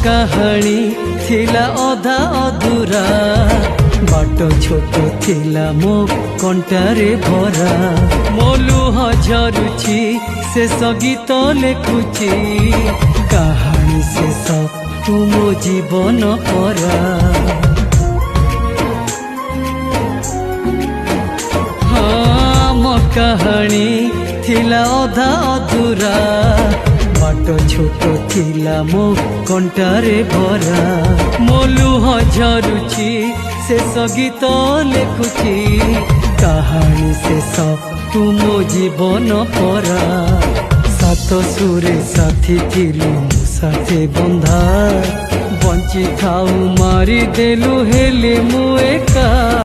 କାହାଣୀ ଥିଲା ଅଧା ଅଧୁରା, ବାଟ ଛୋଟ ଥିଲା ମୋ କଣ୍ଟାରେ ଭରା। ମୋ ଲୁହ ଝରୁଛି ଶେଷ ଗୀତ ଲେଖୁଛି, କାହାଣୀ ଶେଷ ତୁ ମୋ ଜୀବନ ପରା। ମୋ କାହାଣୀ ଥିଲା ଅଧା ଅଧୁରା, ବାଟ ଛୋଟ ଥିଲା ମୋ କଣ୍ଟାରେ ଭରା। ମୋ ଲୁହ ଝରୁଛି ଶେଷ ଗୀତ ଲେଖୁଛି, କାହାଣୀ ଶେଷ ତୁ ମୋ ଜୀବନ ପରା। ସାତ ସୁରେ ସାଥୀ ଥିଲୁ ସାଥେ ବନ୍ଧା, ବଞ୍ଚି ଥାଉ ମାରିଦେଲୁ ହେଲେ ମୁଁ ଏକା।